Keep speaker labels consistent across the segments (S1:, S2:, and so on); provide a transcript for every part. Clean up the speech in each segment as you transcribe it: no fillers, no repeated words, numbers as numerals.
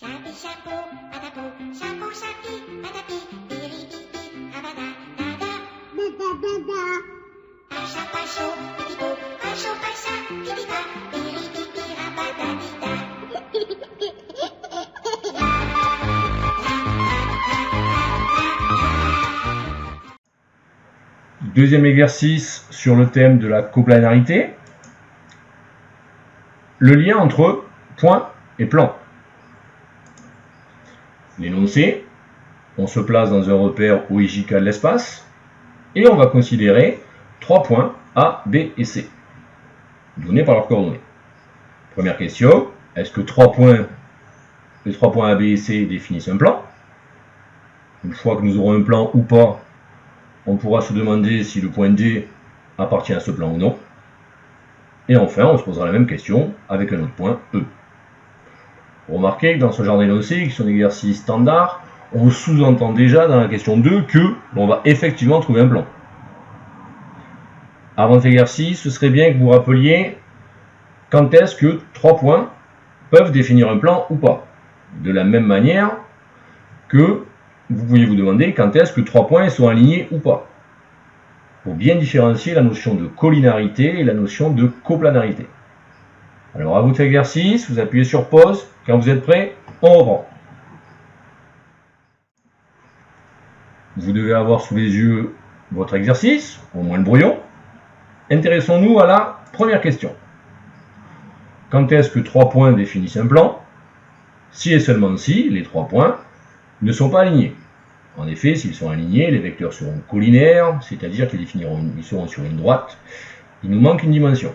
S1: Chapi chapeau, patapou, chapeau chapi, patapi, piripipi, rabada, dada, dada. Pacha pacho, pipipo, pacho pacha, pipipa, piripipi, rabada, dida.
S2: Deuxième exercice sur le thème de la coplanarité. Le lien entre point et plan. L'énoncé, on se place dans un repère OIJK de l'espace et on va considérer 3 points A, B et C, donnés par leurs coordonnées. Première question, est-ce que les 3 points A, B et C définissent un plan? Une fois que nous aurons un plan ou pas, on pourra se demander si le point D appartient à ce plan ou non. Et enfin, on se posera la même question avec un autre point, E. Remarquez que dans ce genre d'énoncé, qui sont des exercices standards, on sous-entend déjà dans la question 2 que l'on va effectivement trouver un plan. Avant cet exercice, ce serait bien que vous rappeliez quand est-ce que 3 points peuvent définir un plan ou pas. De la même manière que vous pourriez vous demander quand est-ce que 3 points sont alignés ou pas. Pour bien différencier la notion de collinarité et la notion de coplanarité. Alors à vous de cet exercice, vous appuyez sur pause. Quand vous êtes prêts, on reprend. Vous devez avoir sous les yeux votre exercice, au moins le brouillon. Intéressons-nous à la première question. Quand est-ce que 3 points définissent un plan? Si et seulement si les 3 points ne sont pas alignés. En effet, s'ils sont alignés, les vecteurs seront collinaires, c'est-à-dire qu'ils seront sur une droite. Il nous manque une dimension.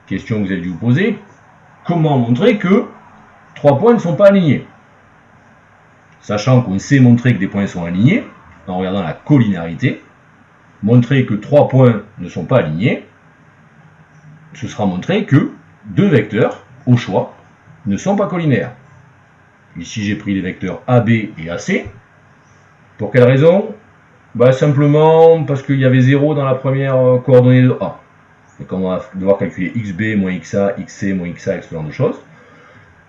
S2: Question que vous avez dû vous poser, comment montrer que 3 points ne sont pas alignés? Sachant qu'on sait montrer que des points sont alignés, en regardant la collinarité, montrer que 3 points ne sont pas alignés, ce sera montrer que 2 vecteurs, au choix, ne sont pas collinaires. Ici, j'ai pris les vecteurs AB et AC. Pour quelle raison? Simplement parce qu'il y avait 0 dans la première coordonnée de A. Et comme on va devoir calculer XB moins XA, XC moins XA, ce genre de choses,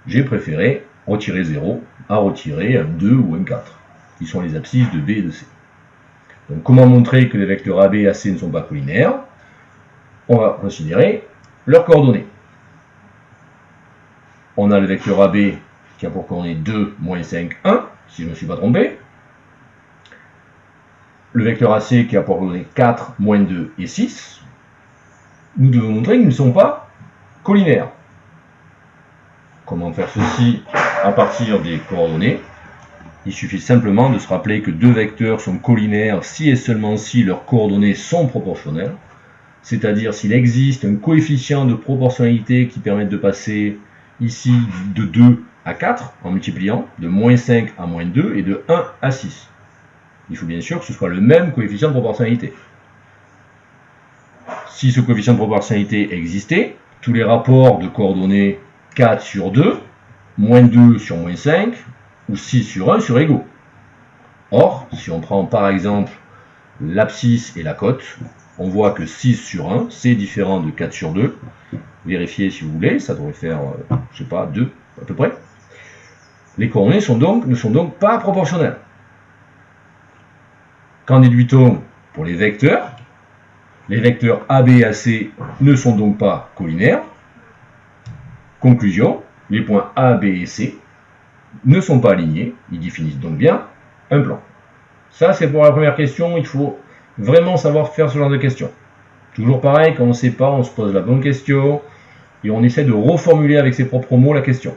S2: j'ai préféré retirer 0 à retirer un 2 ou un 4, qui sont les abscisses de B et de C. Donc comment montrer que les vecteurs AB et AC ne sont pas collinaires? On va considérer leurs coordonnées. On a le vecteur AB qui a pour coordonnées 2, moins 5, 1, si je ne me suis pas trompé. Le vecteur AC qui a pour coordonnées 4, moins 2 et 6. Nous devons montrer qu'ils ne sont pas collinaires. Comment faire ceci à partir des coordonnées? Il suffit simplement de se rappeler que 2 vecteurs sont collinaires si et seulement si leurs coordonnées sont proportionnelles, c'est-à-dire s'il existe un coefficient de proportionnalité qui permette de passer ici de 2 à 4 en multipliant, de moins 5 à moins 2 et de 1 à 6. Il faut bien sûr que ce soit le même coefficient de proportionnalité. Si ce coefficient de proportionnalité existait, tous les rapports de coordonnées 4 sur 2, moins 2 sur moins 5, ou 6 sur 1 seraient égaux. Or, si on prend par exemple l'abscisse et la cote, on voit que 6 sur 1, c'est différent de 4 sur 2. Vérifiez si vous voulez, ça devrait faire, 2 à peu près. Les coordonnées ne sont donc pas proportionnelles. Qu'en déduit-on pour les vecteurs? Les vecteurs AB et AC ne sont donc pas collinaires. Conclusion, les points A, B et C ne sont pas alignés, ils définissent donc bien un plan. Ça, c'est pour la première question, il faut vraiment savoir faire ce genre de questions. Toujours pareil, quand on ne sait pas, on se pose la bonne question et on essaie de reformuler avec ses propres mots la question.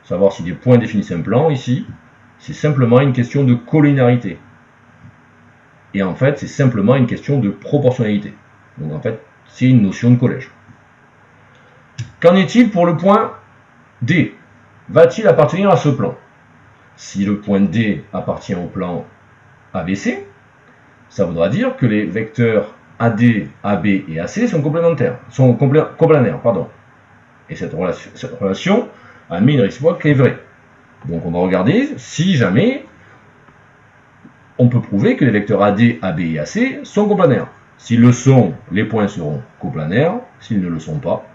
S2: Savoir si des points définissent un plan, ici, c'est simplement une question de collinarité. Et en fait, c'est simplement une question de proportionnalité. Donc en fait, c'est une notion de collège. Qu'en est-il pour le point D? Va-t-il appartenir à ce plan? Si le point D appartient au plan ABC, ça voudra dire que les vecteurs AD, AB et AC sont complémentaires, coplanaires. Et cette relation admet une réciproque qui est vraie. Donc on va regarder si jamais on peut prouver que les vecteurs AD, AB et AC sont coplanaires. S'ils le sont, les points seront coplanaires. S'ils ne le sont pas,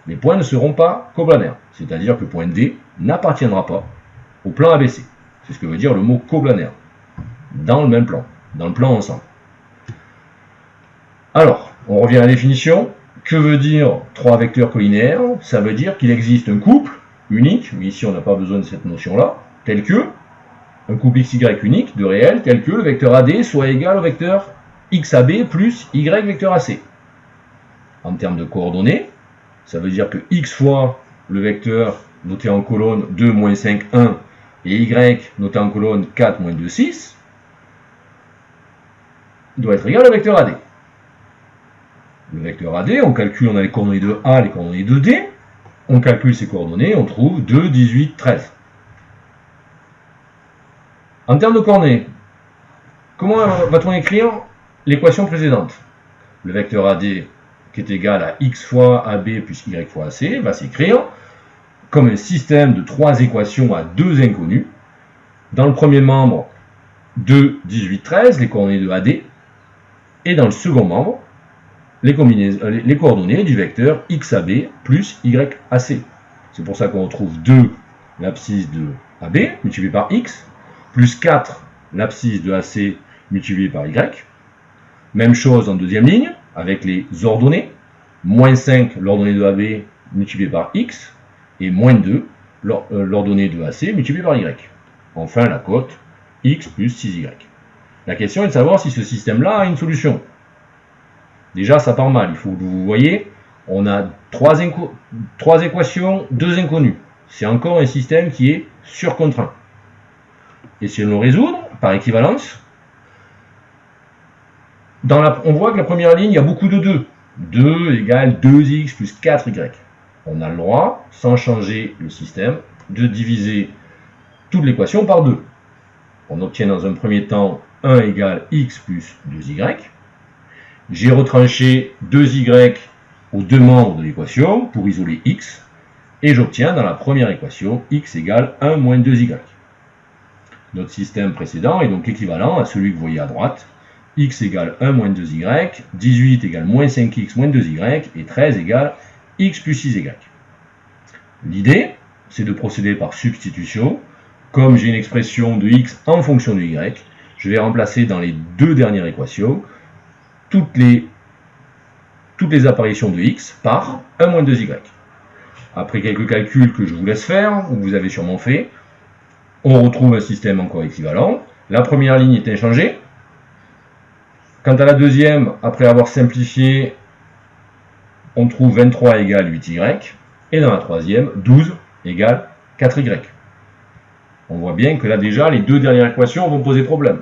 S2: les points ne seront pas coplanaires. C'est-à-dire que le point D n'appartiendra pas au plan ABC. C'est ce que veut dire le mot coplanaire. Dans le même plan, dans le plan ensemble. Alors, on revient à la définition. Que veut dire 3 vecteurs collinéaires? Ça veut dire qu'il existe un couple unique, mais ici on n'a pas besoin de cette notion-là, tel que un couple XY unique de réel, tel que le vecteur AD soit égal au vecteur XAB plus Y vecteur AC. En termes de coordonnées, ça veut dire que X fois le vecteur noté en colonne 2, moins 5, 1, et Y noté en colonne 4, moins 2, 6, doit être égal au vecteur AD. Le vecteur AD, on calcule, on a les coordonnées de A, les coordonnées de D, on calcule ces coordonnées, on trouve 2, 18, 13. En termes de coordonnées, comment va-t-on écrire l'équation précédente? Le vecteur AD, qui est égal à X fois AB plus Y fois AC, va s'écrire comme un système de 3 équations à 2 inconnues. Dans le premier membre, 2, 18, 13, les coordonnées de AD, et dans le second membre, les coordonnées du vecteur XAB plus YAC. C'est pour ça qu'on retrouve 2, l'abscisse de AB, multiplié par X, plus 4, l'abscisse de AC, multiplié par Y. Même chose en deuxième ligne, avec les ordonnées, moins 5, l'ordonnée de AB, multiplié par X, et moins 2, l'ordonnée de AC, multiplié par Y. Enfin, la cote, X plus 6Y. La question est de savoir si ce système-là a une solution. Déjà, ça part mal. Il faut que vous voyez, on a 3 équations, 2 inconnues. C'est encore un système qui est surcontraint. Essayons de le résoudre par équivalence. On voit que la première ligne, il y a beaucoup de 2. 2 égale 2x plus 4y. On a le droit, sans changer le système, de diviser toute l'équation par 2. On obtient dans un premier temps 1 égale x plus 2y. J'ai retranché 2y aux deux membres de l'équation pour isoler x, et j'obtiens dans la première équation x égale 1 moins 2y. Notre système précédent est donc équivalent à celui que vous voyez à droite, x égale 1 moins 2y, 18 égale moins 5x moins 2y, et 13 égale x plus 6y. L'idée, c'est de procéder par substitution. Comme j'ai une expression de x en fonction de y, je vais remplacer dans les deux dernières équations toutes les apparitions de x par 1 moins 2y. Après quelques calculs que je vous laisse faire, ou que vous avez sûrement fait, on retrouve un système encore équivalent. La première ligne est inchangée. Quant à la deuxième, après avoir simplifié, on trouve 23 égale 8y. Et dans la troisième, 12 égale 4y. On voit bien que là déjà, les deux dernières équations vont poser problème.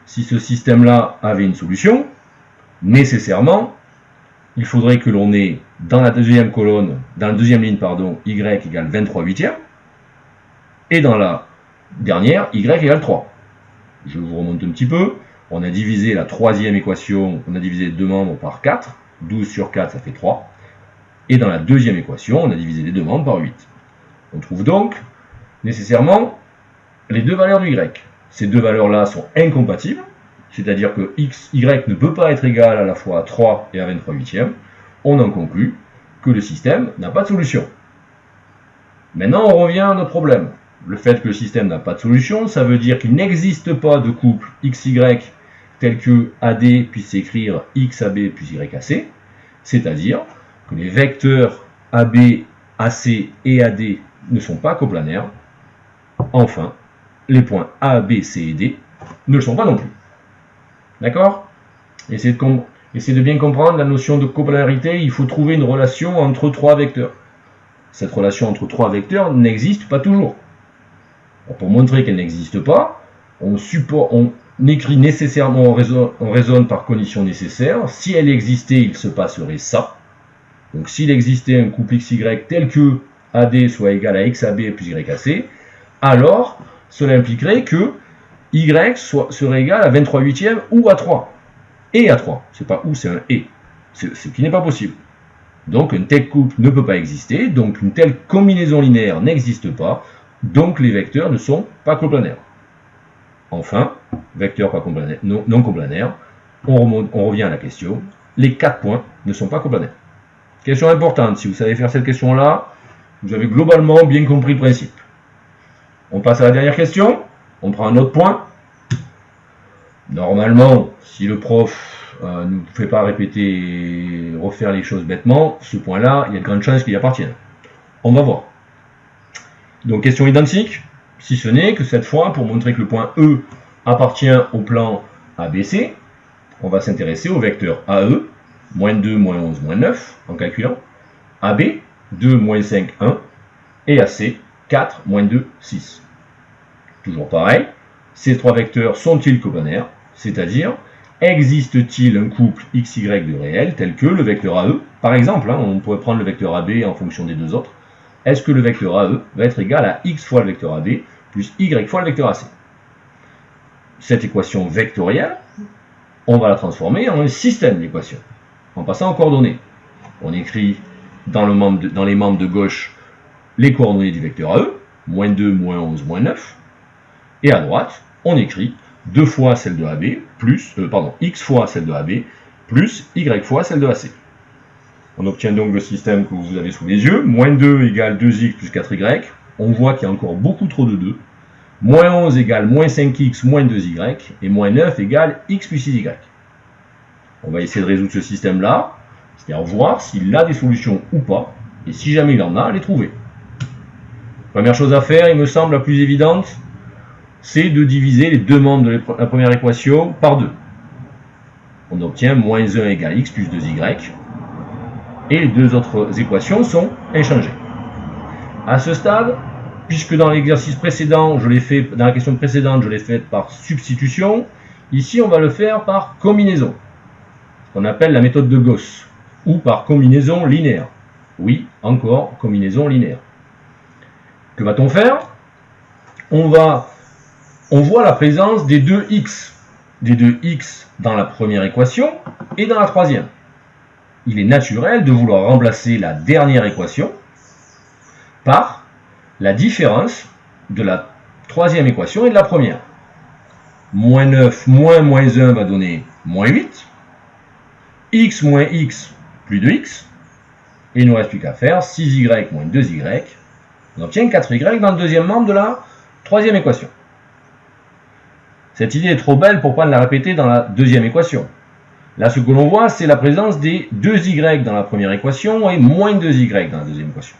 S2: Si ce système-là avait une solution, nécessairement, il faudrait que l'on ait dans la deuxième colonne, dans la deuxième ligne, pardon, y égale 23 huitièmes, et dans la dernière, y égale 3. Je vous remonte un petit peu. On a divisé la troisième équation, on a divisé les deux membres par 4. 12 sur 4, ça fait 3. Et dans la deuxième équation, on a divisé les deux membres par 8. On trouve donc, nécessairement, les deux valeurs de y. Ces deux valeurs-là sont incompatibles, c'est-à-dire que y ne peut pas être égal à la fois à 3 et à 23 huitièmes. On en conclut que le système n'a pas de solution. Maintenant, on revient à notre problème. Le fait que le système n'a pas de solution, ça veut dire qu'il n'existe pas de couple XY tel que AD puisse s'écrire XAB plus YAC, c'est-à-dire que les vecteurs AB, AC et AD ne sont pas coplanaires. Enfin, les points A, B, C et D ne le sont pas non plus. D'accord? Essayez de bien comprendre la notion de coplanarité. Il faut trouver une relation entre trois vecteurs. Cette relation entre trois vecteurs n'existe pas toujours. Pour montrer qu'elle n'existe pas, on écrit nécessairement, on raisonne par condition nécessaire. Si elle existait, il se passerait ça. Donc s'il existait un couple XY tel que AD soit égal à XAB plus YAC, alors cela impliquerait que Y serait égal à 23 huitièmes ou à 3. Et à 3. C'est pas ou, c'est un et. Ce qui n'est pas possible. Donc un tel couple ne peut pas exister, donc une telle combinaison linéaire n'existe pas, donc les vecteurs ne sont pas coplanaires. Enfin, vecteurs pas coplanaires, non coplanaires, on revient à la question, les 4 points ne sont pas coplanaires. Question importante, si vous savez faire cette question-là, vous avez globalement bien compris le principe. On passe à la dernière question, on prend un autre point. Normalement, si le prof ne vous fait pas répéter, refaire les choses bêtement, ce point-là, il y a de grandes chances qu'il y appartienne. On va voir. Donc, question identique, si ce n'est que cette fois, pour montrer que le point E appartient au plan ABC, on va s'intéresser au vecteur AE, moins 2, moins 11, moins 9, en calculant, AB, 2, moins 5, 1, et AC, 4, moins 2, 6. Toujours pareil, ces trois vecteurs sont-ils cobanaires, c'est-à-dire, existe-t-il un couple XY de réel tel que le vecteur AE, par exemple, on pourrait prendre le vecteur AB en fonction des deux autres, est-ce que le vecteur AE va être égal à X fois le vecteur AB plus Y fois le vecteur AC? Cette équation vectorielle, on va la transformer en un système d'équations, en passant en coordonnées. On écrit dans les membres de gauche les coordonnées du vecteur AE, moins 2, moins 11, moins 9, et à droite, on écrit 2 fois celle de AB, plus, X fois celle de AB, plus Y fois celle de AC. On obtient donc le système que vous avez sous les yeux, moins 2 égale 2x plus 4y, on voit qu'il y a encore beaucoup trop de 2, moins 11 égale moins 5x moins 2y, et moins 9 égale x plus 6y. On va essayer de résoudre ce système-là, c'est-à-dire voir s'il a des solutions ou pas, et si jamais il en a, les trouver. Première chose à faire, il me semble la plus évidente, c'est de diviser les deux membres de la première équation par 2. On obtient moins 1 égale x plus 2y, et les deux autres équations sont inchangées. À ce stade, puisque dans l'exercice précédent, dans la question précédente, je l'ai faite par substitution, ici on va le faire par combinaison, qu'on appelle la méthode de Gauss, ou par combinaison linéaire. Oui, encore combinaison linéaire. Que va-t-on faire? On voit la présence des deux x dans la première équation et dans la troisième. Il est naturel de vouloir remplacer la dernière équation par la différence de la troisième équation et de la première. Moins 9 moins 1 va donner moins 8. X moins x plus 2x. Et il ne nous reste plus qu'à faire 6y moins 2y. On obtient 4y dans le deuxième membre de la troisième équation. Cette idée est trop belle pour ne pas la répéter dans la deuxième équation. Là, ce que l'on voit, c'est la présence des 2y dans la première équation et moins 2y dans la deuxième équation.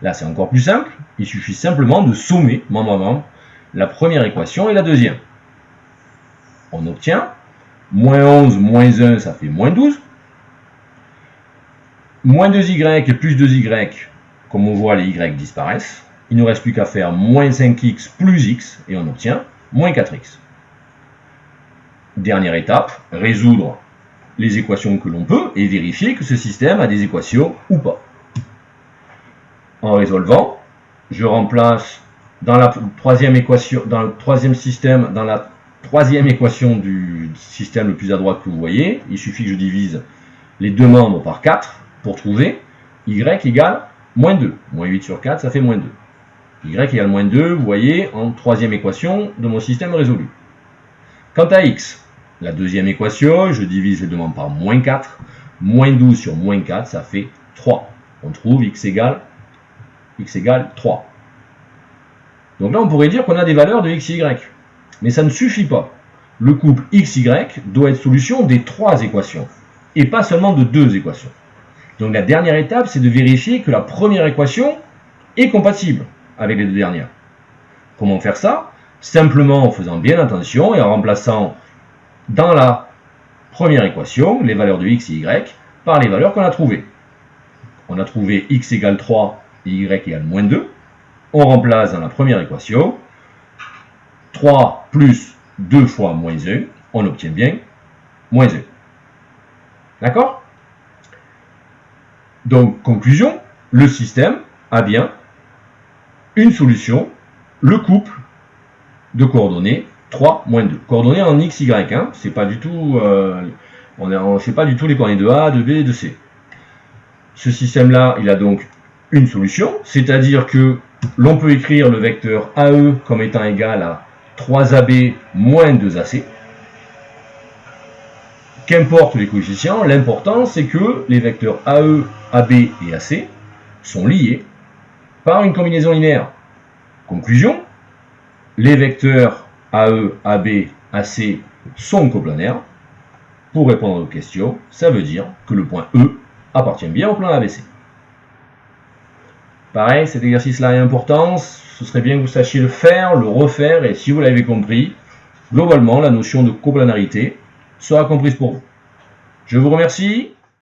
S2: Là, c'est encore plus simple. Il suffit simplement de sommer, membre à membre, la première équation et la deuxième. On obtient moins 11 moins 1, ça fait moins 12. Moins 2y et plus 2y, comme on voit, les y disparaissent. Il ne nous reste plus qu'à faire moins 5x plus x, et on obtient moins 4x. Dernière étape, résoudre les équations que l'on peut et vérifier que ce système a des équations ou pas. En résolvant, je remplace dans la troisième équation, dans le troisième système, dans la troisième équation du système le plus à droite que vous voyez, il suffit que je divise les deux membres par 4 pour trouver y égale moins 2. Moins 8 sur 4, ça fait moins 2. Y égale moins 2, vous voyez, en troisième équation de mon système résolu. Quant à x, la deuxième équation, je divise les deux membres par moins 4. Moins 12 sur moins 4, ça fait 3. On trouve x égale 3. Donc là, on pourrait dire qu'on a des valeurs de x et y. Mais ça ne suffit pas. Le couple x-y doit être solution des 3 équations, et pas seulement de 2 équations. Donc la dernière étape, c'est de vérifier que la première équation est compatible avec les deux dernières. Comment faire ça? Simplement en faisant bien attention et en remplaçant dans la première équation les valeurs de x et y par les valeurs qu'on a trouvées. On a trouvé x égale 3 et y égale moins 2. On remplace dans la première équation 3 plus 2 fois moins 1. On obtient bien moins 1. D'accord? Donc, conclusion, le système a bien une solution, le couple de coordonnées 3, moins 2. Coordonnées en x, y, c'est pas du tout, c'est pas du tout les coordonnées de A, de B et de C. Ce système-là, il a donc une solution, c'est-à-dire que l'on peut écrire le vecteur AE comme étant égal à 3AB moins 2AC. Qu'importe les coefficients, l'important c'est que les vecteurs AE, AB et AC sont liés par une combinaison linéaire. Conclusion, les vecteurs AE, AB, AC sont coplanaires. Pour répondre à votre question, ça veut dire que le point E appartient bien au plan ABC. Pareil, cet exercice-là est important, ce serait bien que vous sachiez le faire, le refaire, et si vous l'avez compris, globalement, la notion de coplanarité sera comprise pour vous. Je vous remercie.